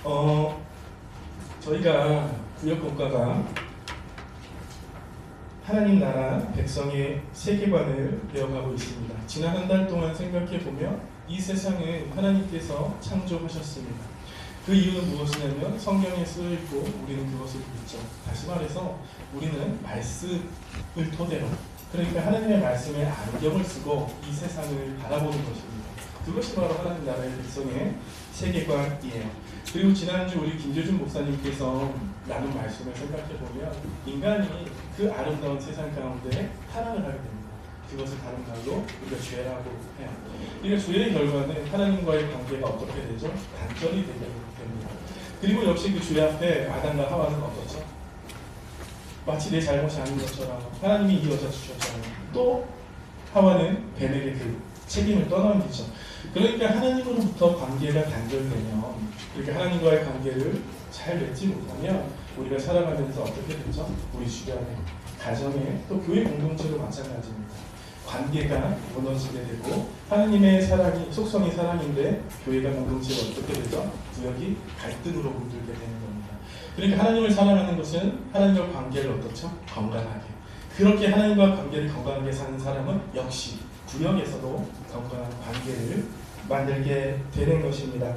어, 저희가 구역국가가 하나님 나라 백성의 세계관을 배워가고 있습니다. 지난 한 달 동안 생각해보면 이 세상은 하나님께서 창조하셨습니다. 그 이유는 무엇이냐면 성경에 쓰여있고 우리는 그것을 믿죠. 다시 말해서 우리는 말씀을 토대로, 그러니까 하나님의 말씀에 안경을 쓰고 이 세상을 바라보는 것입니다. 그것이 바로 하나님 나라의 백성의 세계관이에요. 그리고 지난주 우리 김재준 목사님께서 나눈 말씀을 생각해보면 인간이 그 아름다운 세상 가운데 타락을 하게 됩니다. 그것을 다른 말로 우리가 죄라고 해요. 그러니까 죄의 결과는 하나님과의 관계가 어떻게 되죠? 단절이 되게 됩니다. 그리고 역시 그 죄 앞에 아담과 하와는 어떻죠? 마치 내 잘못이 아닌 것처럼 하나님이 이 여자 주셨잖아요. 또 하와는 뱀에게 그 책임을 떠넘기죠. 그러니까 하나님으로부터 관계가 단절되면, 그렇게 하나님과의 관계를 잘 맺지 못하면 우리가 살아가면서 어떻게 되죠? 우리 주변에, 가정에, 또 교회 공동체도 마찬가지입니다. 관계가 무너지게 되고 하나님의 사랑이, 속성이 사랑인데 교회가 공동체가 어떻게 되죠? 구역이 갈등으로 물들게 되는 겁니다. 그러니까 하나님을 사랑하는 것은 하나님과 관계를 어떻죠? 건강하게. 그렇게 하나님과 관계를 건강하게 사는 사람은 역시 구역에서도 건강한 관계를 만들게 되는 것입니다.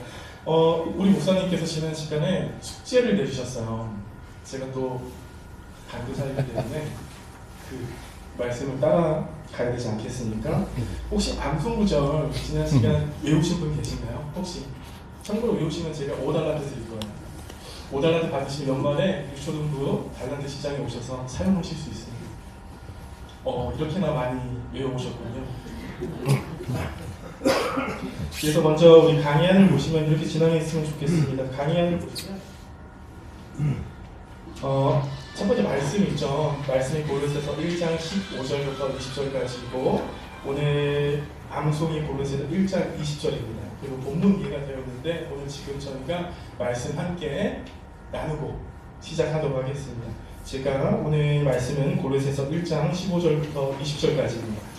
우리 목사님께서 지난 시간에 숙제를 내주셨어요. 제가 또 간교사이기 때문에 그 말씀을 따라가야 되지 않겠습니까? 혹시 암송구절 지난 시간 외우신 분 계신가요? 혹시? 참고로 외우시면 제가 5달란트 드릴 거예요. 5달란트 받으시면 연말에 유초등부 달란트 시장에 오셔서 사용하실 수 있습니다. 이렇게나 많이 외워오셨군요. 그래서 먼저 우리 강의안을 보시면 이렇게 진행했으면 좋겠습니다. 강의안을 보시면 첫 번째 말씀 있죠. 말씀이 고린도서 1장 15절부터 20절까지고 오늘 암송이 고린도서 1장 20절입니다. 그리고 본문 이해가 되었는데 오늘 지금 저희가 말씀 함께 나누고 시작하도록 하겠습니다. 제가 오늘 말씀은 고린도서 1장 15절부터 20절까지입니다.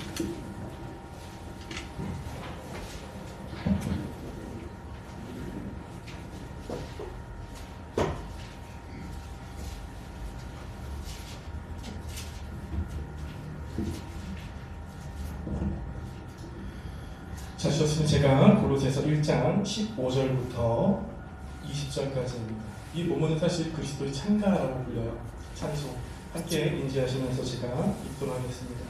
자주셨으면 제가 고린도서 1장 15절부터 20절까지입니다. 이 본문은 사실 그리스도의 찬가라고 불려요. 찬송 함께 인지하시면서 제가 입도하겠습니다.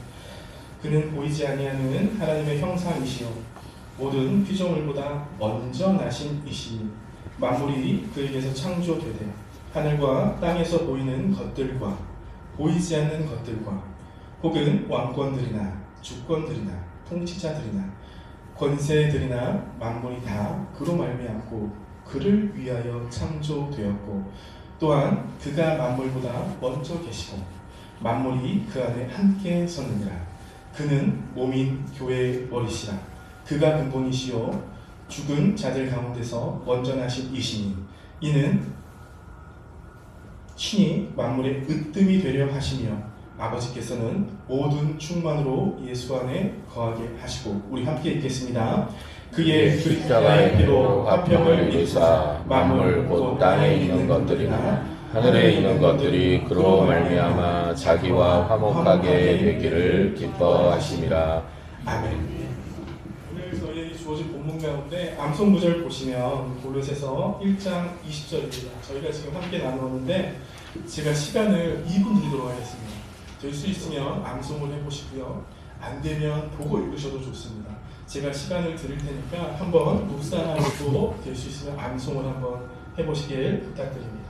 그는 보이지 아니하는 하나님의 형상이시요 모든 피조물보다 먼저 나신 이시니 만물이 그에게서 창조되되 하늘과 땅에서 보이는 것들과 보이지 않는 것들과 혹은 왕권들이나 주권들이나 통치자들이나 권세들이나 만물이 다 그로 말미암고 그를 위하여 창조되었고 또한 그가 만물보다 먼저 계시고 만물이 그 안에 함께 섰느니라. 그는 몸인 교회의 머리시라. 그가 근본이시요 죽은 자들 가운데서 먼저 나신 이시니 이는 친히 만물의 으뜸이 되려 하시며 아버지께서는 모든 충만으로 예수 안에 거하게 하시고, 우리 함께 읽겠습니다. 그의 십자가의 피로 화평을 이루사 만물 곧 땅에 있는 것들이나 하늘에 있는 것들이 그로 말미암아 자기와 화목하게 되기를 기뻐하심이라. 아멘. 오늘 저희에게 주어진 본문 가운데 암송 구절 보시면 고린도서 1장 20절입니다. 저희가 지금 함께 나누었는데 제가 시간을 2분 드리도록 하겠습니다. 될 수 있으면 암송을 해보시고요. 안 되면 보고 읽으셔도 좋습니다. 제가 시간을 드릴 테니까 한번 묵상하시고 될 수 있으면 암송을 한번 해보시길 부탁드립니다.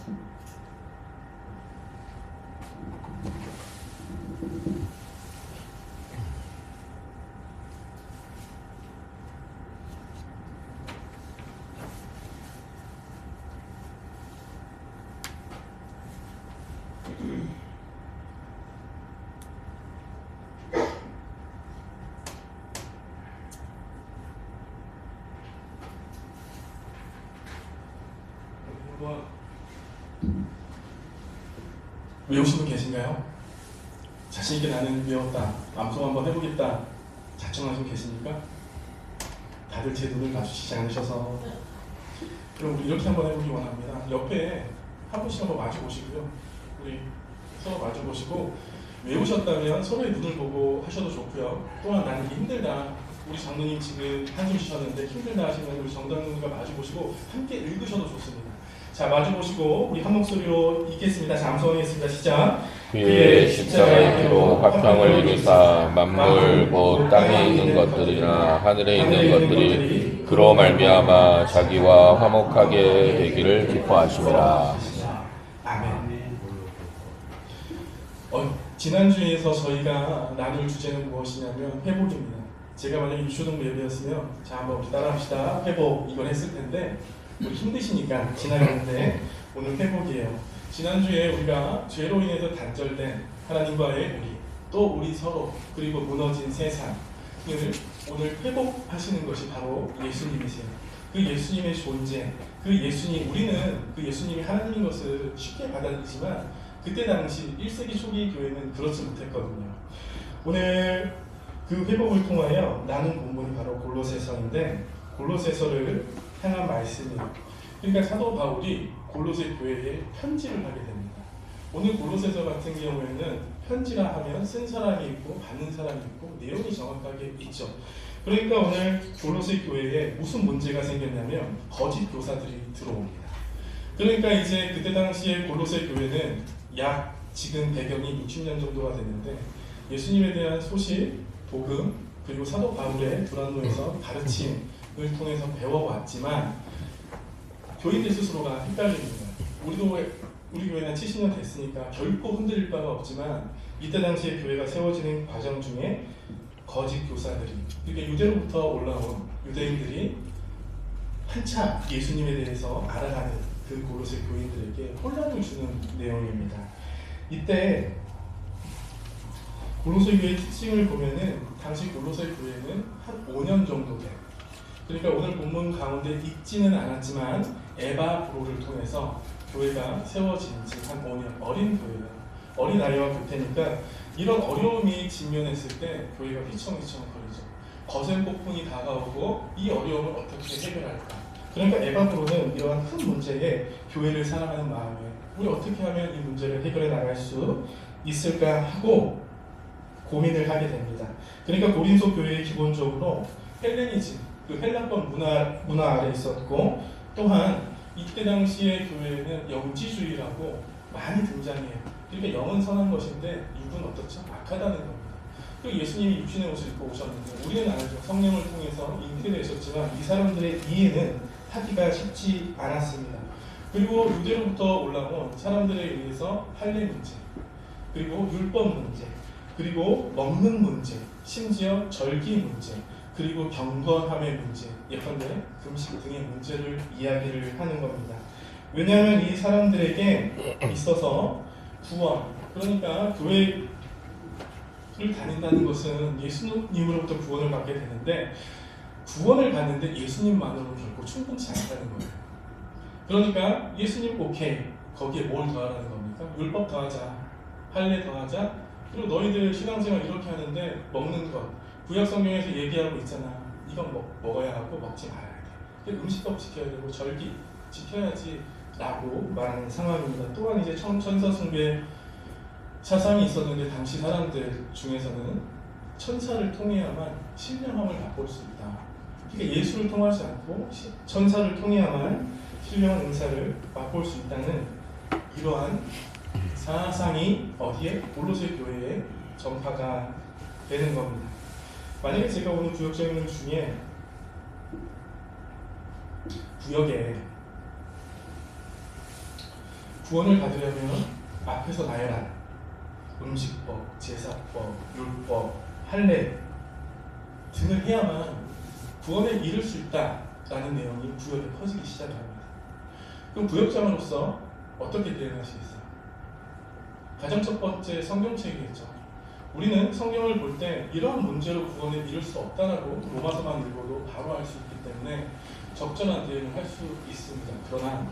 한번 외우신 분 계신가요? 자신있게 나는 외웠다, 암송 한번 해보겠다 자청하신 분 계십니까? 다들 제 눈을 마주치지 않으셔서. 그럼 우리 이렇게 한번 해보기 원합니다. 옆에 한 분씩 한번 마주보시고요. 우리 서로 마주보시고 외우셨다면 서로의 눈을 보고 하셔도 좋고요. 또한 나는 힘들다, 우리 장로님 지금 한숨 쉬셨는데 힘들다 하시면 우리 정장로님과 마주보시고 함께 읽으셔도 좋습니다. 자, 마주보시고 우리 한 목소리로 읽겠습니다. 자, 암송하겠습니다. 시작. 그의 십자가의 피로 화평을 이루사 만물 곧 땅에 있는 것들이나 하늘에 있는 것들이 그로 말미암아 자기와 화목하게 되기를 기뻐하시니라. 아멘. 지난주에서 저희가 나눌 주제는 무엇이냐면 회복입니다. 제가 만약에 유초동 예배였으면 자, 한번 우리 따라합시다, 회복, 이걸 했을 텐데 우리 힘드시니까 지나가는데 오늘 회복이에요. 지난주에 우리가 죄로 인해서 단절된 하나님과의 우리, 또 우리 서로, 그리고 무너진 세상을 오늘 회복하시는 것이 바로 예수님이세요. 그 예수님의 존재, 그 예수님, 우리는 그 예수님이 하나님인 것을 쉽게 받아들이지만 그때 당시 1세기 초기 교회는 그렇지 못했거든요. 오늘 그 회복을 통하여 나눈 본문이 바로 골로새서인데, 골로새서를 향한 말씀이에요. 그러니까 사도 바울이 골로새 교회에 편지를 하게 됩니다. 오늘 골로새서 같은 경우에는 편지라 하면 쓴 사람이 있고 받는 사람이 있고 내용이 정확하게 있죠. 그러니까 오늘 골로새 교회에 무슨 문제가 생겼냐면 거짓 교사들이 들어옵니다. 그러니까 이제 그때 당시에 골로새 교회는 약 지금 배경이 60년 정도가 됐는데 예수님에 대한 소식, 복음, 그리고 사도 바울의 두란노에서 가르침을 통해서 배워왔지만 교인들 스스로가 헷갈립니다. 우리 교회는 70년 됐으니까 결코 흔들릴 바가 없지만 이때 당시에 교회가 세워지는 과정 중에 거짓 교사들이, 그러니까 유대로부터 올라온 유대인들이 한참 예수님에 대해서 알아가는 그 골로새 교인들에게 혼란을 주는 내용입니다. 이때 골로새 교회의 특징을 보면은 당시 골로새 교회는 한 5년 정도 돼요. 그러니까 오늘 본문 가운데 읽지는 않았지만 에바브로를 통해서 교회가 세워진 지 한 5년, 어린 교회예요. 어린 아이와 교태니까 이런 어려움이 직면했을 때 교회가 휘청휘청거리죠. 거센 폭풍이 다가오고 이 어려움을 어떻게 해결할까? 그러니까 에바브로는 이러한 큰 문제에 교회를 사랑하는 마음에 우리 어떻게 하면 이 문제를 해결해 나갈 수 있을까 하고 고민을 하게 됩니다. 그러니까 고린도 교회에 기본적으로 헬레니즘, 그 헬라권 문화 아래 있었고, 또한 이때 당시의 교회에는 영지주의라고 많이 등장해요. 그러니까 영은 선한 것인데 육은 어떻죠? 악하다는 겁니다. 그리고 예수님이 육신의 옷을 입고 오셨는데 우리는 알죠. 성령을 통해서 잉태되셨지만 이 사람들의 이해는 하기가 쉽지 않았습니다. 그리고 유대로부터 올라온 사람들에 의해서 할례 문제, 그리고 율법 문제, 그리고 먹는 문제, 심지어 절기 문제, 그리고 경건함의 문제, 예컨대 금식 등의 문제를 이야기를 하는 겁니다. 왜냐하면 이 사람들에게 있어서 구원, 그러니까 교회를 다닌다는 것은 예수님으로부터 구원을 받게 되는데 구원을 받는데 예수님만으로 결코 충분치 않다는 거예요. 그러니까 예수님 오케이, 거기에 뭘 더하라는 겁니까? 율법 더하자, 할례 더하자, 그리고 너희들 신앙생활 이렇게 하는데 먹는 것, 구약 성경에서 얘기하고 있잖아. 이건 먹어야 하고 먹지 말아야 돼. 음식법 지켜야 되고 절기 지켜야지 라고 말하는 상황입니다. 또한 이제 천사 숭배 사상이 있었는데 당시 사람들 중에서는 천사를 통해야만 신령함을 맛볼 수 있다. 그러니까 예수를 통하지 않고 천사를 통해야만 신령한 은사를 맛볼 수 있다는 이러한 사상이 어디에? 골로새 교회에 전파가 되는 겁니다. 만약에 제가 오늘 구역적인 중에 구역에 구원을 받으려면 앞에서 나열한 음식법, 제사법, 율법, 할례 등을 해야만 구원에 이를 수 있다라는 내용이 구역에 퍼지기 시작합니다. 그럼 구역장으로서 어떻게 대응하시겠어요? 가장 첫 번째 성경책이겠죠. 우리는 성경을 볼 때 이러한 문제로 구원에 이를 수 없다라고 로마서만 읽어도 바로 알 수 있기 때문에 적절한 대응을 할 수 있습니다. 그러나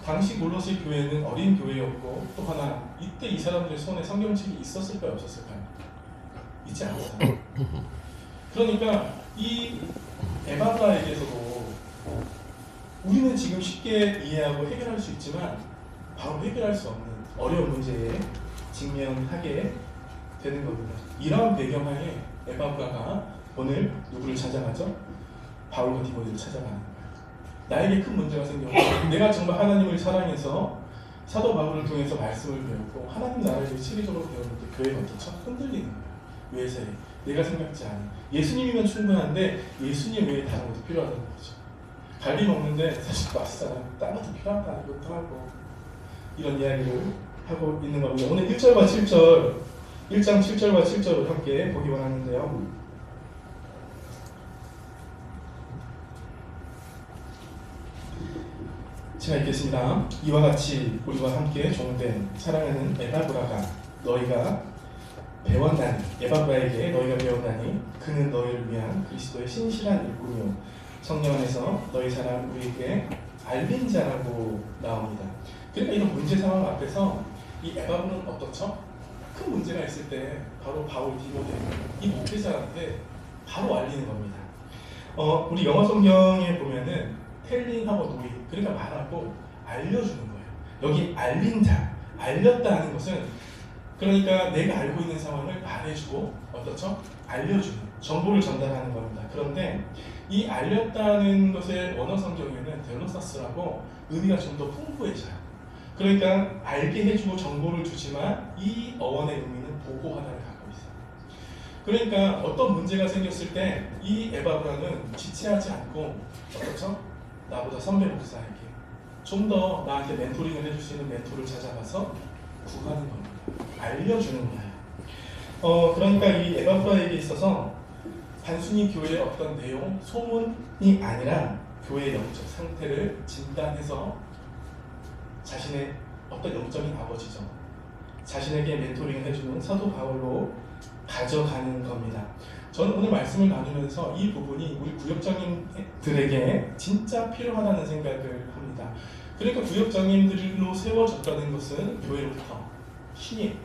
당시 골로새 교회는 어린 교회였고 또 하나 이때 이 사람들의 손에 성경책이 있었을까요? 없었을까요? 있지 않았어요. 그러니까 이 에바브라에게서도 우리는 지금 쉽게 이해하고 해결할 수 있지만 바로 해결할 수 없는 어려운 문제에 직면하게 되는 겁니다. 이러한 배경하에 에바브라가 오늘 누구를 찾아가죠? 바울과 디모데를 찾아가는 거예요. 나에게 큰 문제가 생겼고 내가 정말 하나님을 사랑해서 사도 바울을 통해서 말씀을 배웠고 하나님 나라를 체계적으로 배웠는데 교회가 어떻죠? 흔들리는 거예요. 외세 내가 생각지 않은 예수님이면 충분한데 예수님 외에 다른 것도 필요하다는 거죠. 갈비 먹는데 사실 맛있잖아요. 다른 것도 필요하다 이것도 하고 이런 이야기를 하고 있는 겁니다. 오늘 1절과 7절 1장 7절과 7절을 함께 보기 원하는데요. 제가 읽겠습니다. 이와 같이 우리와 함께 종된 사랑하는 에바브라가 너희가 배웠나니 에바브라에게 너희가 배웠나니 그는 너희를 위한 그리스도의 신실한 일꾼이요 성령 안에서 너희 사랑 우리에게 알린 자라고 나옵니다. 그러니까 이런 문제 상황 앞에서 이 에바브는 어떻죠? 큰 문제가 있을 때 바로 바울 디모데 이 목회자한테 바로 알리는 겁니다. 우리 영어 성경에 보면은 텔링하고 노이 그러니까 말하고 알려주는 거예요. 여기 알린다, 알렸다 하는 것은 그러니까 내가 알고 있는 상황을 말해주고 어떻죠? 알려주는 정보를 전달하는 겁니다. 그런데 이 알렸다는 것의 원어 성경에는 델로사스라고 의미가 좀 더 풍부해져요. 그러니까 알게 해주고 정보를 주지만 이 어원의 의미는 보고하다를 갖고 있어요. 그러니까 어떤 문제가 생겼을 때 이 에바브라는 지체하지 않고 어떻죠? 나보다 선배 목사에게 좀 더 나한테 멘토링을 해줄 수 있는 멘토를 찾아가서 구하는 겁니다. 알려주는 거예요. 그러니까 이 에바브라에게 있어서 단순히 교회의 어떤 내용, 소문이 아니라 교회의 영적 상태를 진단해서 자신의 어떤 영적인 아버지죠. 자신에게 멘토링을 해주는 사도 바울로 가져가는 겁니다. 저는 오늘 말씀을 나누면서 이 부분이 우리 구역장님들에게 진짜 필요하다는 생각을 합니다. 그러니까 구역장님들로 세워졌다는 것은 교회로부터 신임,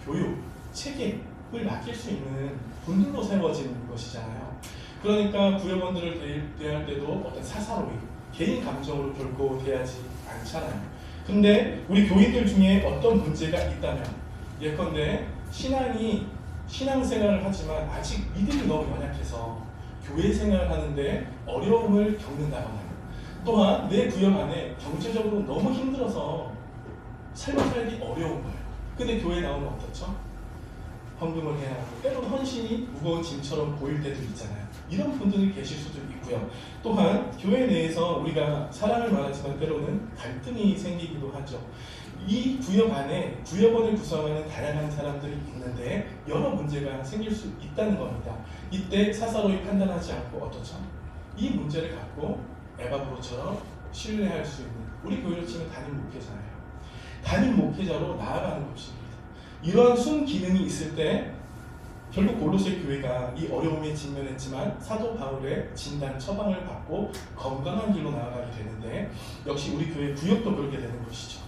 교육, 책임을 맡길 수 있는 분들로 세워진 것이잖아요. 그러니까 구역원들을 대할 때도 어떤 사사로이, 개인 감정으로 결코 대하지 않잖아요. 근데 우리 교인들 중에 어떤 문제가 있다면 예컨대 신앙생활을 하지만 아직 믿음이 너무 연약해서 교회 생활을 하는데 어려움을 겪는다거나 또한 내 구역 안에 경제적으로 너무 힘들어서 삶을 살기 어려운 거예요. 근데 교회에 나오면 어떻죠? 헌금을 해야 하고 때로는 헌신이 무거운 짐처럼 보일 때도 있잖아요. 이런 분들이 계실 수도 있고요. 또한 교회 내에서 우리가 사랑을 말하지만 때로는 갈등이 생기기도 하죠. 이 구역 안에 구역원을 구성하는 다양한 사람들이 있는데 여러 문제가 생길 수 있다는 겁니다. 이때 사사로이 판단하지 않고 어떻죠? 이 문제를 갖고 에바브로처럼 신뢰할 수 있는 우리 교회로 치면 담임 목회자예요. 담임 목회자로 나아가는 것입니다. 이러한 순기능이 있을 때 결국 골로새 교회가 이 어려움에 직면했지만 사도 바울의 진단 처방을 받고 건강한 길로 나아가게 되는데 역시 우리 교회 구역도 그렇게 되는 것이죠.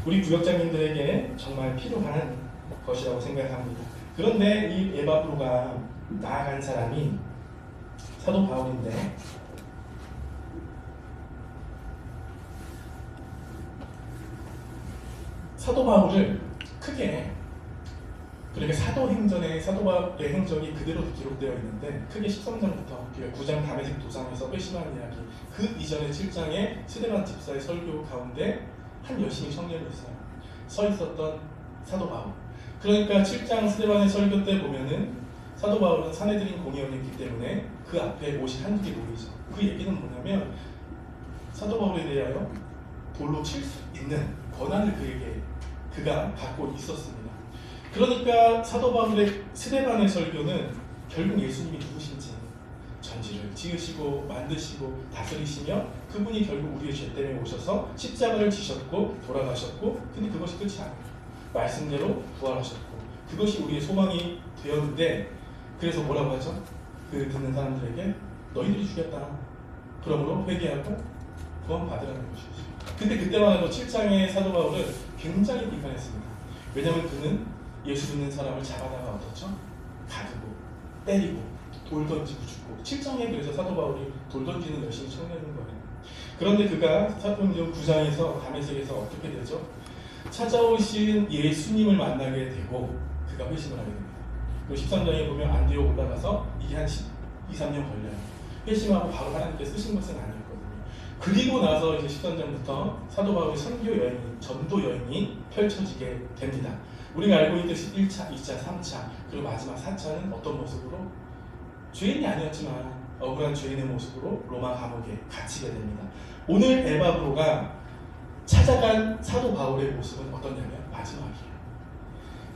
우리 구역장님들에게 정말 필요한 것이라고 생각합니다. 그런데 이 에바브로가 나아간 사람이 사도 바울인데 사도 바울을 크게 그러니까 사도행전에 사도 바울의 행적이 그대로 기록되어 있는데 크게 13장부터 9장 다메섹 도상에서 회심하는 이야기 그 이전의 7장에 스데반 집사의 설교 가운데 한 여신이 청년이 있어요. 서 있었던 사도 바울. 그러니까 7장 스데반의 설교 때 보면은 사도 바울은 사내들인 공의원이었기 때문에 그 앞에 옷이 한두 개 보이죠. 그 얘기는 뭐냐면 사도 바울에 대하여 돌로 칠 수 있는 권한을 그가 갖고 있었습니다. 그러니까 사도 바울의 스데반의 설교는 결국 예수님이 누구신지 전지를 지으시고 만드시고 다스리시며 그분이 결국 우리의 죄 때문에 오셔서 십자가를 지셨고 돌아가셨고, 근데 그것이 끝이 아니에요. 말씀대로 부활하셨고 그것이 우리의 소망이 되었는데, 그래서 뭐라고 하죠? 그 듣는 사람들에게 너희들이 죽였다. 그러므로 회개하고 구원 받으라는 것이죠. 근데 그때만 해도 7장의 사도 바울은 굉장히 비판했습니다. 왜냐하면 그는 예수 믿는 사람을 잡아다가 어떻죠? 가두고 때리고 돌 던지고 죽고, 7장에 그래서 사도 바울이 돌 던지는 열심히 청년인 거예요. 그런데 그가 사도행전 9장에서 다메섹에서 어떻게 되죠? 찾아오신 예수님을 만나게 되고 그가 회심을 하게 됩니다. 그리고 13장에 보면 안디옥 올라가서 이게 한 2-3년 걸려요. 회심하고 바로 하나님께 쓰신 것은 아니었거든요. 그리고 나서 이제 13장부터 사도 바울의 선교 여행이, 전도 여행이 펼쳐지게 됩니다. 우리가 알고 있듯이 1차, 2차, 3차, 그리고 마지막 4차는 어떤 모습으로? 죄인이 아니었지만 억울한 죄인의 모습으로 로마 감옥에 갇히게 됩니다. 오늘 에바브로가 찾아간 사도 바울의 모습은 어떠냐면 마지막이에요.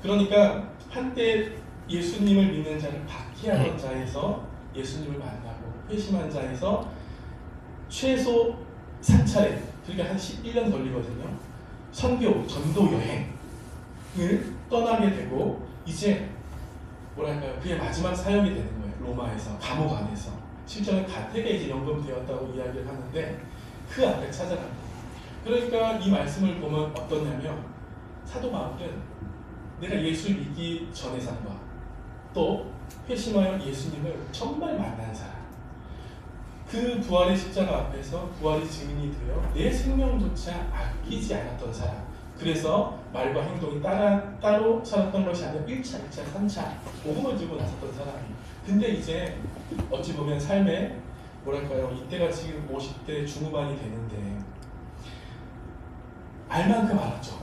그러니까 한때 예수님을 믿는 자를 박해하던 자에서 예수님을 만나고 회심한 자에서 최소 3차례, 그러니까 한 11년 걸리거든요. 선교, 전도 여행을 떠나게 되고 이제 뭐랄까요, 그의 마지막 사역이 되는 거예요. 로마에서, 감옥 안에서. 실제는 가택에 이제 연금되었다고 이야기를 하는데 그 앞에 찾아갑니다. 그러니까 이 말씀을 보면 어떠냐면 사도 바울은 내가 예수 믿기 전의 삶과 또 회심하여 예수님을 정말 만난 사람, 그 부활의 십자가 앞에서 부활의 증인이 되어 내 생명조차 아끼지 않았던 사람, 그래서 말과 행동이 따로 살았던 것이 아니라 1차, 2차, 3차 복음을 들고 나섰던 사람이, 근데 이제 어찌 보면 삶의 뭐랄까요, 이때가 지금 50대 중후반이 되는데 알만큼 알았죠.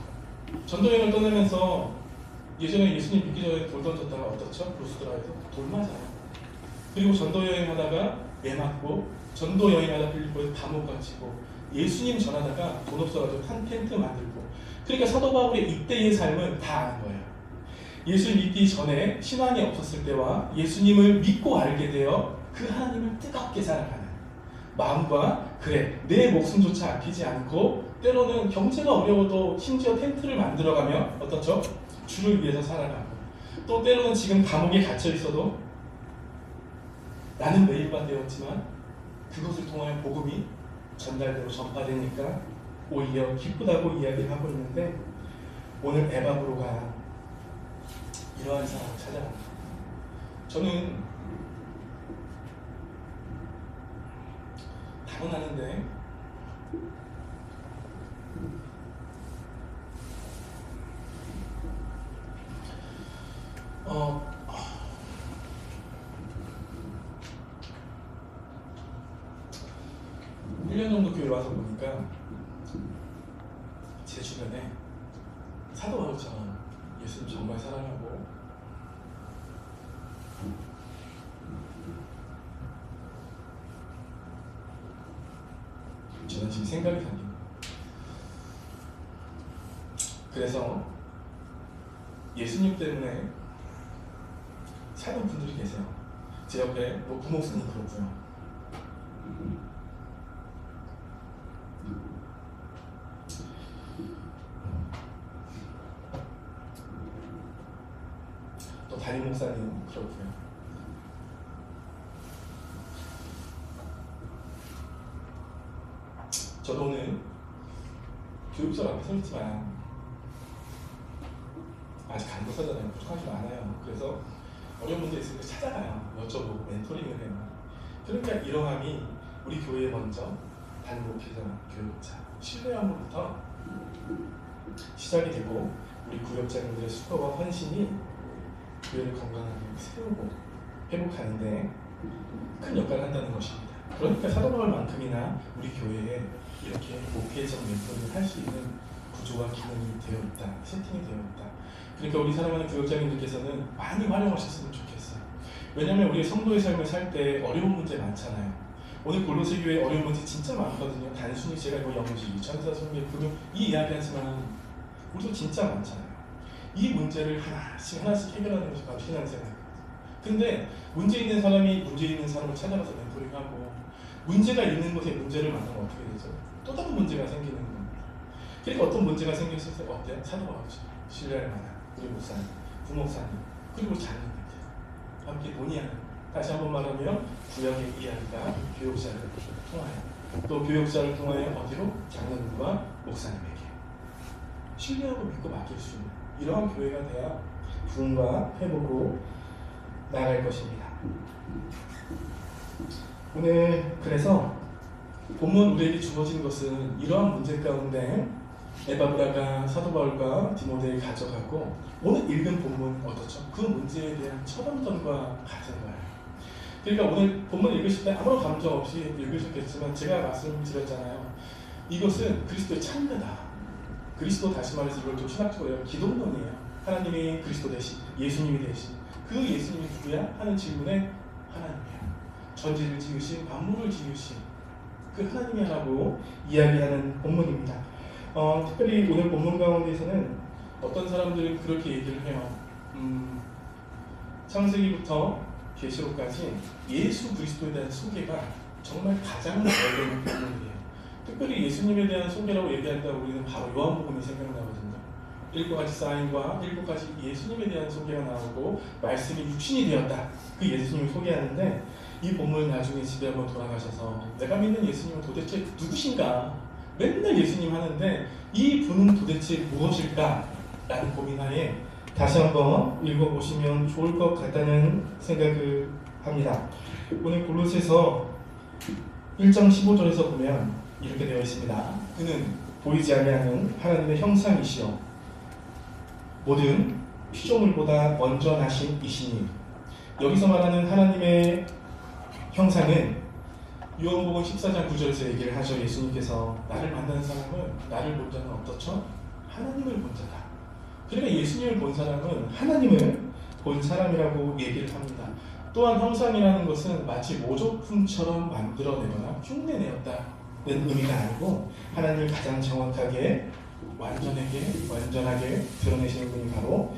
전도여행을 떠나면서 예전에 예수님 믿기 전에 돌 던졌다가 어떻죠? 루스드라에서 돌 맞아요. 그리고 전도여행 하다가 애 맞고, 전도여행 하다 빌립보에서 감옥 갇히고, 예수님 전하다가 돈 없어가지고 한 텐트 만들고. 그러니까 사도 바울의 이때의 삶은 다 아는 거예요. 예수 믿기 전에 신앙이 없었을 때와 예수님을 믿고 알게 되어 그 하나님을 뜨겁게 사랑하는 마음과, 그래 내 목숨조차 아끼지 않고 때로는 경제가 어려워도 심지어 텐트를 만들어가며 어떻죠? 주를 위해서 살아가고, 또 때로는 지금 감옥에 갇혀 있어도 나는 매일만 되었지만 그것을 통하여 복음이 전달되고 전파되니까 오히려 기쁘다고 이야기하고 있는데, 오늘 에바브로가 이러한 사람을 찾아갑니다. 저는 당연하는데 일 년 정도 교회 와서 보니까 제 주변에 사도 바울처럼 예수님 정말 사랑하고 저는 지금 생각이 생깁니다. 그래서 예수님 때문에 사는 분들이 계세요. 제 옆에 뭐 부목사님 그렇고요. 또 담임 목사님 그렇고요. 저도 오늘 교육설 앞에 서 있지만 아직 간호사잖아요. 부족한 게 많아요. 그래서 어려운 문제 있을 때 찾아가요. 여쭤보고 멘토링을 해요. 그러니까 이러함이 우리 교회에 먼저 단목회장, 교육자, 신뢰함으로부터 시작이 되고, 우리 구역장님들의 수고와 헌신이 교회를 건강하게 세우고 회복하는데 큰 역할을 한다는 것입니다. 그러니까 사도 바울만큼이나 우리 교회에 이렇게 목회적 멘토링을 할 수 있는 구조와 기능이 되어 있다, 세팅이 되어 있다. 그러니까 우리 사랑하는 교육장님들께서는 많이 활용하셨으면 좋겠어요. 왜냐하면 우리 성도의 삶을 살 때 어려운 문제 많잖아요. 오늘 골로새 교회 어려운 문제 진짜 많거든요. 단순히 제가 뭐 영지, 천사, 성령, 금융 이 이야기하지만 우리도 진짜 많잖아요. 이 문제를 하나씩 해결하는 것이 바로 신앙생활. 근데 문제 있는 사람이 문제 있는 사람을 찾아가서 멘토링하고 문제가 있는 곳에 문제를 만나면 어떻게 되죠? 또 다른 문제가 생기는 겁니다. 그러니까 어떤 문제가 생겼을 때 어때요? 찾아와가지고 신뢰할 만한 우리 목사님, 부목사님, 그리고 자녀님들 함께 논의하는, 다시 한번 말하면 구약의 이야기가 교육자를 통하여, 또 교육자를 통하여 어디로? 장로님과 목사님에게 신뢰하고 믿고 맡길 수 있는 이러한 교회가 돼야 부흥과 회복으로 나아갈 것입니다. 오늘 그래서 본문 우리에게 주어진 것은 이러한 문제 가운데 에바브라가 사도 바울과 디모데를 가져가고 오늘 읽은 본문 어떻죠? 그 문제에 대한 철험전과 같은 거예요. 그러니까 오늘 본문 읽으실 때 아무런 감정 없이 읽으셨겠지만 제가 말씀드렸잖아요. 이것은 그리스도의 참여다. 그리스도, 다시 말해서 이걸 좀 신학적으로 기독론이에요. 하나님이 그리스도 대신, 예수님이 대신, 그 예수님이 누구야? 하는 질문에 하나님이야. 전지를 지으신, 만물을 지으신 그 하나님이 하라고 이야기하는 본문입니다. 특별히 오늘 본문 가운데에서는 어떤 사람들은 그렇게 얘기를 해요. 창세기부터 계시록까지 예수 그리스도에 대한 소개가 정말 가장 어려운 부분이에요. 특별히 예수님에 대한 소개라고 얘기할 때 우리는 바로 요한복음이 생각나거든요. 7가지 사인과 7가지 예수님에 대한 소개가 나오고 말씀이 육신이 되었다. 그 예수님을 소개하는데 이 본문 나중에 집에 한번 돌아가셔서 내가 믿는 예수님은 도대체 누구신가? 맨날 예수님 하는데 이 분은 도대체 무엇일까? 라는 고민하에 다시 한번 읽어보시면 좋을 것 같다는 생각을 합니다. 오늘 골로새서 1장 15절에서 보면 이렇게 되어 있습니다. 그는 보이지 아니하는 하나님의 형상이시요 모든 피조물보다 먼저 나신 이시니, 여기서 말하는 하나님의 형상은 요한복음 14장 9절에서 얘기를 하죠. 예수님께서 나를 만난 사람은 나를 본 자는 어떻죠? 하나님을 본 자다. 그러니까 예수님을 본 사람은 하나님을 본 사람이라고 얘기를 합니다. 또한 형상이라는 것은 마치 모조품처럼 만들어내거나 흉내내었다는 의미가 아니고 하나님을 가장 정확하게 완전하게 드러내시는 분이 바로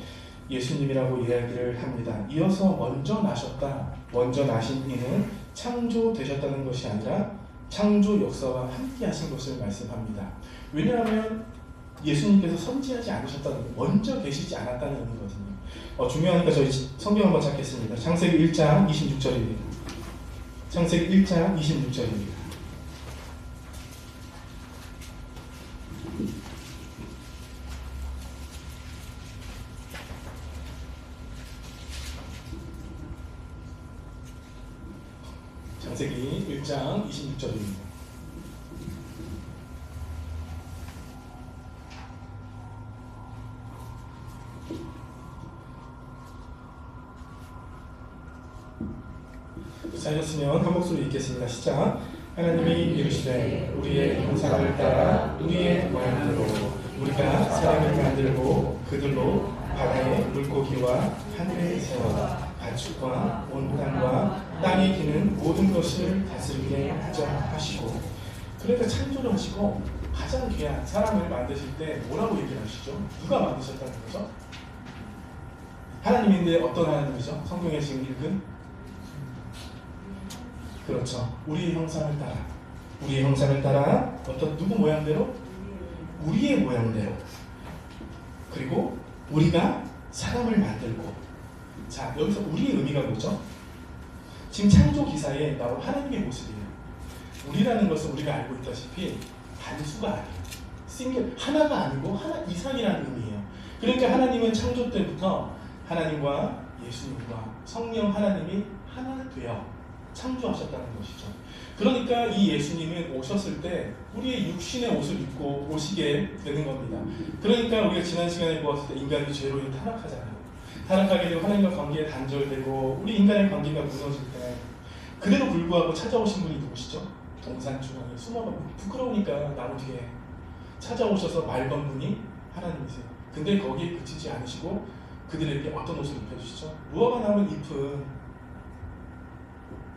예수님이라고 이야기를 합니다. 이어서 먼저 나셨다. 먼저 나신 이는 창조되셨다는 것이 아니라 창조 역사와 함께 하신 것을 말씀합니다. 왜냐하면 예수님께서 선지하지 않으셨다는 거, 먼저 계시지 않았다는 의미거든요. 중요하니까 저희 성경 한번 찾겠습니다. 창세기 1장 26절입니다. 창세기 1장 26절입니다. 창세기 1장 26절입니다. 하셨으면 한 목소리 읽겠습니다. 시작. 하나님이 이르시되 우리의 형상을 따라 우리의 모양대로 우리가 사람을 만들고 그들로 바다의 물고기와 하늘의 새와 가축과 온 땅과 땅에 기는 모든 것을 다스리게 하자 하시고, 그러니까 창조를 하시고 가장 귀한 사람을 만드실 때 뭐라고 얘기를 하시죠? 누가 만드셨다는 거죠? 하나님인데 어떤 하나님이죠? 성경에 지금 읽은 그렇죠. 우리의 형상을 따라 누구 모양대로? 우리의 모양대로. 그리고 우리가 사람을 만들고. 자, 여기서 우리의 의미가 뭐죠? 지금 창조 기사에 나온 하나님의 모습이에요. 우리라는 것은 우리가 알고 있다시피 단수가 아니에요. 싱글, 하나가 아니고 하나 이상이라는 의미예요. 그러니까 하나님은 창조 때부터 하나님과 예수님과 성령 하나님이 하나 되어 창조하셨다는 것이죠. 그러니까 이 예수님은 오셨을 때 우리의 육신의 옷을 입고 오시게 되는 겁니다. 그러니까 우리가 지난 시간에 보았을 때 인간이 죄로 인해 타락하잖아요. 타락하게 되고 하나님과 관계에 단절되고 우리 인간의 관계가 무너질 때 그래도 불구하고 찾아오신 분이 누구시죠? 동산 중앙에 숨어가고 부끄러우니까 나무 뒤에 찾아오셔서 말 건 분이 하나님이세요. 근데 거기에 그치지 않으시고 그들에게 어떤 옷을 입혀주시죠? 무화과 나무 잎은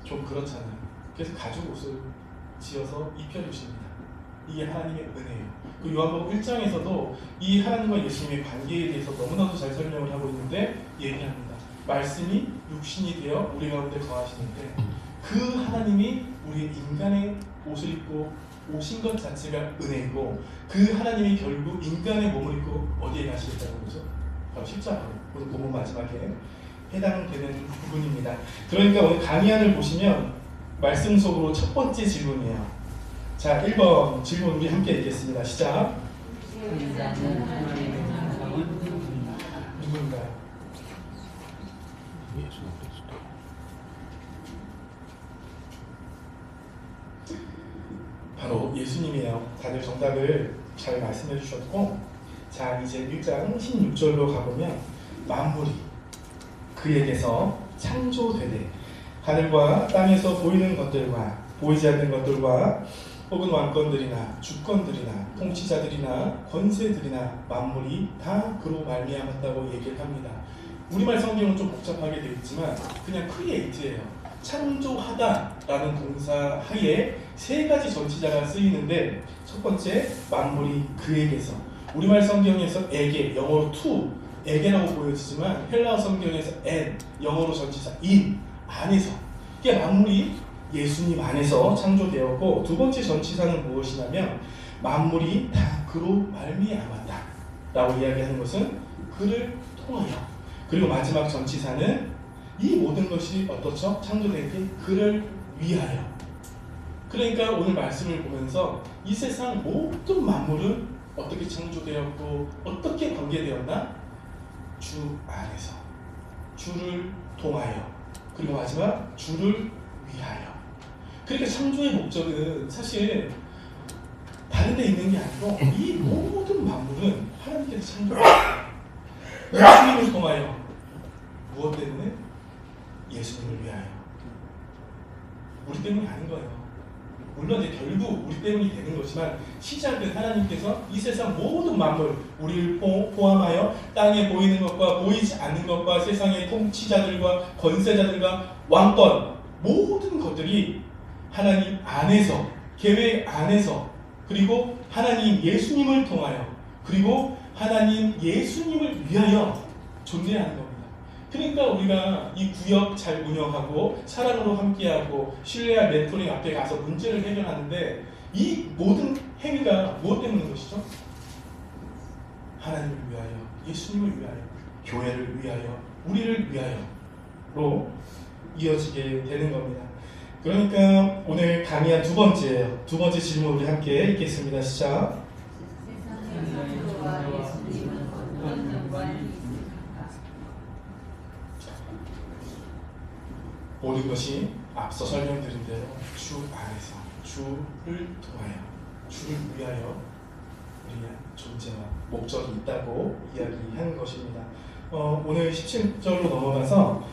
좀 그렇잖아요. 그래서 가죽 옷을 지어서 입혀주십니다. 이게 하나님의 은혜예요. 그 요한복음 1장에서도 이 하나님과 예수님의 관계에 대해서 너무나도 잘 설명을 하고 있는데 얘기합니다. 말씀이 육신이 되어 우리 가운데 거하시는데 그 하나님이 우리 인간의 옷을 입고 오신 것 자체가 은혜이고 그 하나님이 결국 인간의 몸을 입고 어디에 가시겠다는 거죠? 바로 십자가로. 오늘 본문 마지막에 해당되는 부분입니다. 그러니까 오늘 강의안을 보시면 말씀 속으로 첫 번째 질문이에요. 자, 1번 질문 우리 함께 읽겠습니다. 시작. 누군가요? 예수 그리스도. 바로 예수님이에요. 다들 정답을 잘 말씀해 주셨고, 자 이제 1장 16절로 가보면 만물이 그에게서 창조되되 하늘과 땅에서 보이는 것들과 보이지 않는 것들과 혹은 왕권들이나 주권들이나 통치자들이나 권세들이나 만물이 다 그로 말미암았다고 얘기를 합니다. 우리말 성경은 좀 복잡하게 되어 있지만 그냥 크리에이트예요. 창조하다라는 동사 하에 세 가지 전치자가 쓰이는데 첫 번째 만물이 그에게서, 우리말 성경에서 에게, 영어로 to, 에게라고 보여지지만 헬라어 성경에서 en, 영어로 전치사 in, 안에서, 이게 만물이 예수님 안에서 창조되었고, 두 번째 전치사는 무엇이냐면 만물이 다 그로 말미암았다 라고 이야기하는 것은 그를 통하여, 그리고 마지막 전치사는 이 모든 것이 어떻죠? 창조된 게 그를 위하여. 그러니까 오늘 말씀을 보면서 이 세상 모든 만물은 어떻게 창조되었고 어떻게 관계되었나? 주 안에서, 주를 통하여, 그리고 마지막 주를 위하여. 그러니까 창조의 목적은 사실 다른 데 있는 게 아니고 이 모든 만물은 하나님께서 창조했어요. 예수님을 통하여. 무엇 때문에? 예수님을 위하여. 우리 때문이 아닌 거예요. 물론 이제 결국 우리 때문이 되는 거지만 시작은 하나님께서 이 세상 모든 만물, 우리를 포함하여 땅에 보이는 것과 보이지 않는 것과 세상의 통치자들과 권세자들과 왕권, 모든 것들이 하나님 안에서, 계획 안에서, 그리고 하나님 예수님을 통하여, 그리고 하나님 예수님을 위하여 존재하는 겁니다. 그러니까 우리가 이 구역 잘 운영하고 사랑으로 함께하고 신뢰할 멘토링 앞에 가서 문제를 해결하는데 이 모든 행위가 무엇 때문인 것이죠? 하나님을 위하여, 예수님을 위하여, 교회를 위하여, 우리를 위하여로 이어지게 되는 겁니다. 그러니까 오늘 강의한 두 번째 질문 우리 함께 읽겠습니다. 시작. 모든 것이 앞서 설명드린 대로 주 안에서, 주를 통하여, 주를 위하여 우리의 존재와 목적이 있다고 이야기한 것입니다. 오늘 17절로 넘어가서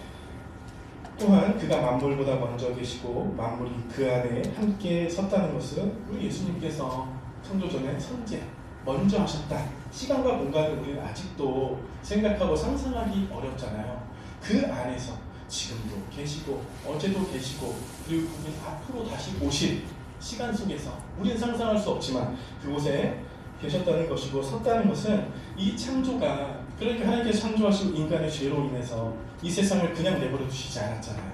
또한 그가 만물보다 먼저 계시고 만물이 그 안에 함께 섰다는 것은 우리 예수님께서 창조 전에 선제, 먼저 하셨다. 시간과 공간을 우리는 아직도 생각하고 상상하기 어렵잖아요. 그 안에서 지금도 계시고 어제도 계시고 그리고 그분 앞으로 다시 오실 시간 속에서 우리는 상상할 수 없지만 그곳에 계셨다는 것이고, 섰다는 것은 이 창조가, 그러니까 하나님께서 창조하시고 인간의 죄로 인해서 이 세상을 그냥 내버려 두시지 않았잖아요.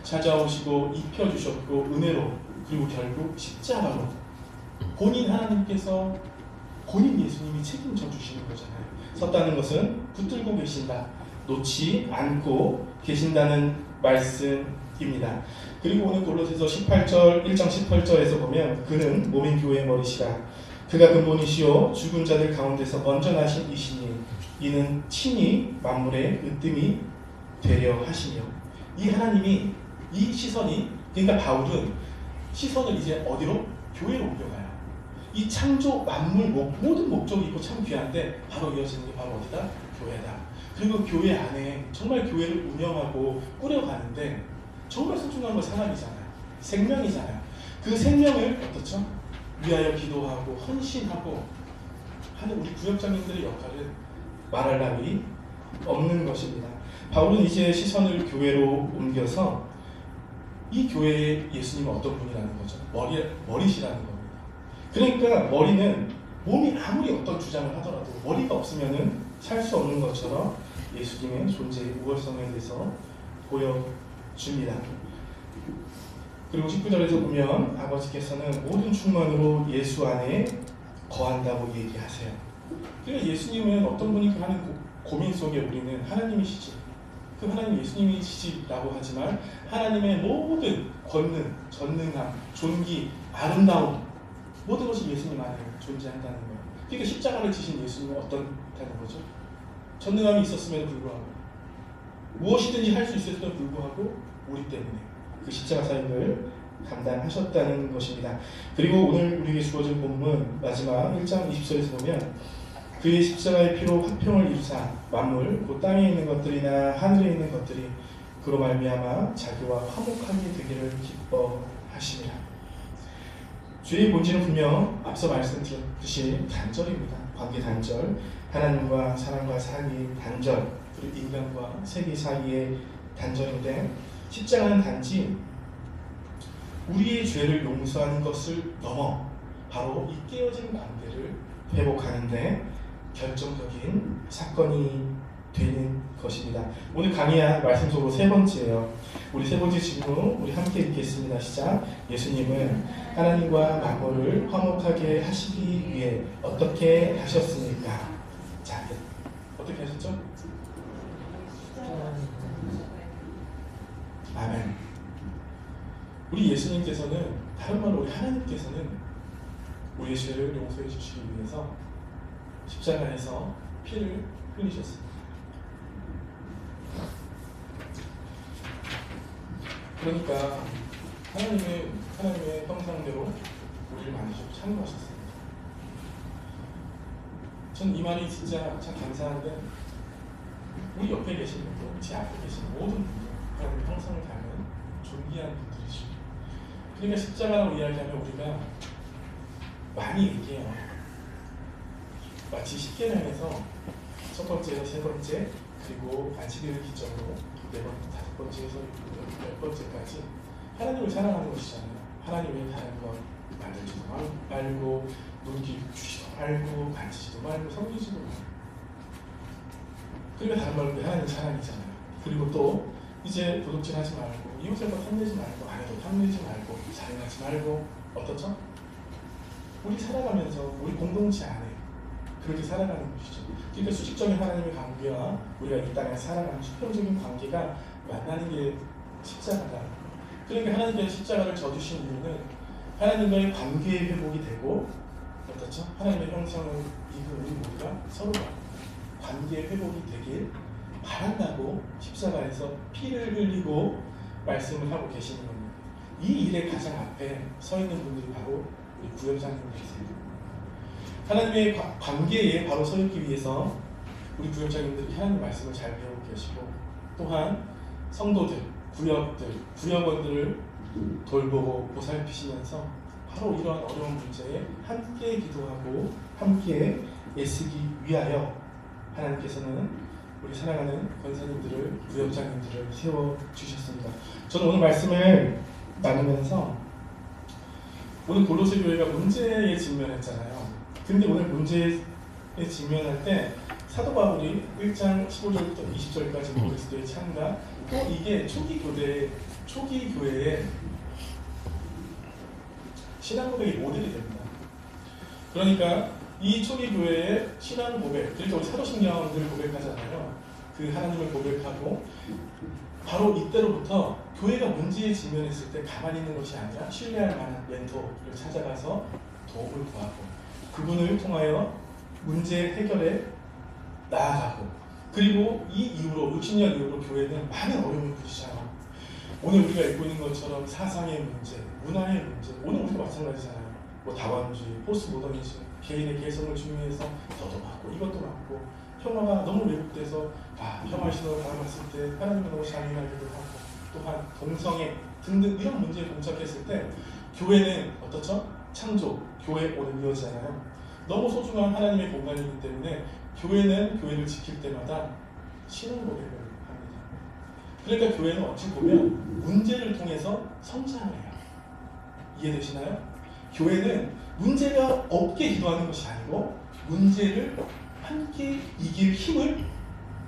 찾아오시고 입혀주셨고 은혜로, 그리고 결국 십자가로 본인 하나님께서, 본인 예수님이 책임져 주시는 거잖아요. 섰다는 것은 붙들고 계신다, 놓지 않고 계신다는 말씀입니다. 그리고 오늘 골로새서 18절 1장 18절에서 보면 그는 몸인 교회의 머리시라. 그가 근본이시요 죽은 자들 가운데서 먼저 나신 이시니 이는 친히 만물의 으뜸이 되려 하시며. 이 하나님이, 이 시선이, 그러니까 바울은 시선을 이제 어디로? 교회로 옮겨가요. 이 창조 만물 모든 목적이 있고 참 귀한데 바로 이어지는 게 바로 어디다? 교회다. 그리고 교회 안에 정말 교회를 운영하고 꾸려가는데 정말 소중한 건 사람이잖아요. 생명이잖아요. 그 생명을 어떻죠? 위하여 기도하고 헌신하고 하는 우리 구역장님들의 역할은 말할 나위 없는 것입니다. 바울은 이제 시선을 교회로 옮겨서 이 교회의 예수님은 어떤 분이라는 거죠? 머리시라는 겁니다. 그러니까 머리는 몸이 아무리 어떤 주장을 하더라도 머리가 없으면은 살 수 없는 것처럼 예수님의 존재의 우월성에 대해서 보여줍니다. 그리고 19절에서 보면 아버지께서는 모든 충만으로 예수 안에 거한다고 얘기하세요. 그러니까 예수님은 어떤 분이 하는 고민 속에 우리는 하나님이시지, 그 하나님 예수님이시지라고 하지만 하나님의 모든 권능, 전능함, 존귀, 아름다움 모든 것이 예수님 안에 존재한다는 거예요. 그러니까 십자가를 지신 예수님은 어떻다는 거죠? 전능함이 있었음에도 불구하고 무엇이든지 할 수 있었음에도 불구하고 우리 때문에 그 십자가 사역을 감당하셨다는 것입니다. 그리고 오늘 우리에게 주어진 본문 마지막 1장 20절에서 보면 그의 십자가의 피로 화평을 이루사 만물 곧 땅에 있는 것들이나 하늘에 있는 것들이 그로 말미암아 자기와 화목하게 되기를 기뻐하시니라. 죄의 본질은 분명 앞서 말씀드렸듯이 단절입니다. 관계 단절, 하나님과 사람과 사이의 단절, 그리고 인간과 세계 사이의 단절인데 십자가는 단지 우리의 죄를 용서하는 것을 넘어 바로 이 깨어진 관계를 회복하는데 결정적인 사건이 되는 것입니다. 오늘 강의한 말씀 속으로 세 번째예요. 우리 세 번째 질문 우리 함께 읽겠습니다. 시작. 예수님은 하나님과 만물을 화목하게 하시기 위해 어떻게 하셨습니까? 자, 어떻게 하셨죠? 아멘. 우리 예수님께서는, 다른 말로 우리 하나님께서는 우리의 죄를 용서해 주시기 위해서 십자가에서 피를 흘리셨습니다. 그러니까 하나님의 형상대로 우리를 만드셨고 창조하셨습니다. 전 이 말이 진짜 참 감사한데 우리 옆에 계신 분들, 제 앞에 계신 모든 분들 하나님의 형상을 닮은 존귀한 분들이시죠. 그러니까 십자가라고 이야기하면 우리가 많이 얘기해요. 마치 십계명에서 첫 번째에서 세 번째, 그리고 안식일을 기점으로 네 번째, 다섯 번째에서 열 번째까지 하나님을 사랑하는 것이잖아요. 하나님의 다른 것 만들지도 말고, 눈기주지도 말고, 만지지도 말고, 섬기지도 말고. 그러니까 다른 말로 하나님 사랑이잖아요. 그리고 또 이제 도둑질하지 말고, 이웃의 것 탐내지 말고, 아내도 탐내지 말고, 살인하지 말고, 어떻죠? 우리 살아가면서 우리 공동체 안에 그렇게 살아가는 것이죠. 그러니까 수직적인 하나님의 관계와 우리가 이 땅에 살아가는 수평적인 관계가 만나는 게 십자가다. 그러니까 하나님께서 십자가를 져주신 이유는 하나님과의 관계의 회복이 되고, 어떻죠? 하나님의 형상을 입은 우리 모두가 서로 관계의 회복이 되길 바란다고 십자가에서 피를 흘리고 말씀을 하고 계시는 겁니다. 이 일의 가장 앞에 서 있는 분들이 바로 우리 구역장님들이세요. 하나님의 관계에 바로 서 있기 위해서 우리 구역장님들이 하나님 말씀을 잘 배우고 계시고, 또한 성도들, 구역원들을 돌보고 보살피시면서 바로 이러한 어려운 문제에 함께 기도하고 함께 애쓰기 위하여 하나님께서는 우리 사랑하는 권사님들을, 구역장님들을 세워주셨습니다. 저는 오늘 말씀을 나누면서 오늘 골로새 교회가 문제에 직면했잖아요. 근데 오늘 문제에 직면할 때 사도 바울이 1장 15절부터 20절까지 그리스도의 창과, 또 이게 초기 교회의 신앙 고백의 모델이 됩니다. 그러니까 이 초기 교회의 신앙 고백, 그러니까 우리 사도신경을 고백하잖아요. 그 하나님을 고백하고 바로 이때로부터 교회가 문제에 직면했을 때 가만히 있는 것이 아니라 신뢰할 만한 멘토를 찾아가서 도움을 구하고 그분을 통하여 문제 해결에 나아가고, 그리고 이 이후로 60년 이후로 교회는 많은 어려움을 부딪혀요. 오늘 우리가 읽고 있는 것처럼 사상의 문제, 문화의 문제, 오늘 우리도 마찬가지잖아요. 뭐 다원주의, 포스모더니즘, 개인의 개성을 중요해서 너도 맞고 이것도 맞고, 평화가 너무 왜곡돼서 평화의 신호를 바라봤을 때 하나님을 너무 잔인하기도 하고, 또한 동성애 등등 이런 문제에 봉착했을 때 교회는 어떻죠? 창조, 교회 오늘 이어지잖아요. 너무 소중한 하나님의 공간이기 때문에 교회는 교회를 지킬 때마다 신앙 고백을 합니다. 그러니까 교회는 어찌 보면 문제를 통해서 성장을 해요. 이해되시나요? 교회는 문제가 없게 기도하는 것이 아니고 문제를 함께 이길 힘을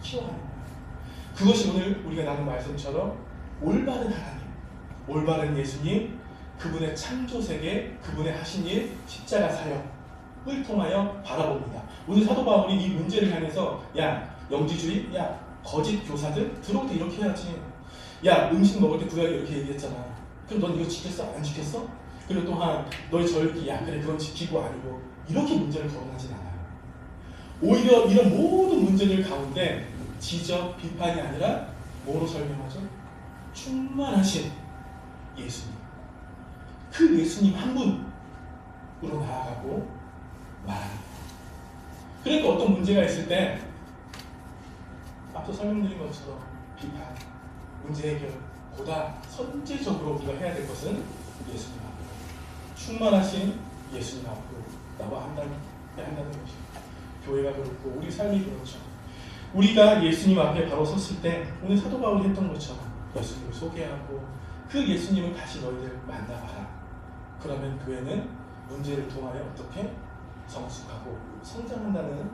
키워가는 거예요. 그것이 오늘 우리가 나눈 말씀처럼 올바른 하나님, 올바른 예수님, 그분의 창조세계, 그분의 하신 일, 십자가 사역을 통하여 바라봅니다. 오늘 사도 바울이 이 문제를 향해서 야, 영지주의, 야, 거짓 교사들 들어올 때 이렇게 해야지. 야, 음식 먹을 때 구약에 이렇게 얘기했잖아. 그럼 넌 이거 지켰어? 안 지켰어? 그리고 또한 너희 절기, 야, 그래 그건 지키고 아니고 이렇게 문제를 거론하진 않아요. 오히려 이런 모든 문제들 가운데 지적, 비판이 아니라 뭐로 설명하죠? 충만하신 예수님. 그 예수님 한 분으로 나아가고 말합니다. 그러니까 어떤 문제가 있을 때 앞서 설명드린 것처럼 비판, 문제 해결 보다 선제적으로 우리가 해야 될 것은 예수님 앞으로 충만하신 예수님 앞으로 나와 한다는 것입니다. 교회가 그렇고 우리 삶이 그렇죠. 우리가 예수님 앞에 바로 섰을 때 오늘 사도 바울이 했던 것처럼 예수님을 소개하고 그 예수님을 다시 너희들 만나봐라. 그러면 교회는 문제를 통하여 어떻게 성숙하고 성장한다는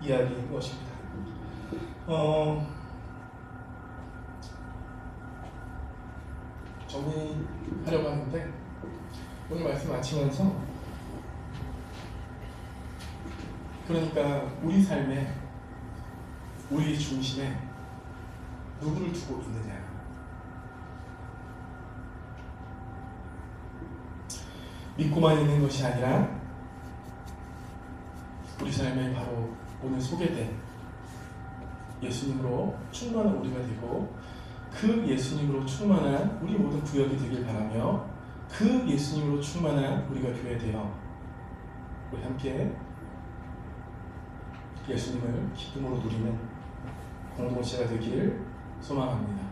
이야기인 것입니다. 정리하려고 하는데 오늘 말씀 마치면서 그러니까 우리 삶에 우리 중심에 누구를 두고 있느냐. 믿고만 있는 것이 아니라 우리 삶에 바로 오늘 소개된 예수님으로 충만한 우리가 되고 그 예수님으로 충만한 우리 모든 구역이 되길 바라며 그 예수님으로 충만한 우리가 교회 되어 우리 함께 예수님을 기쁨으로 누리는 공동체가 되기를 소망합니다.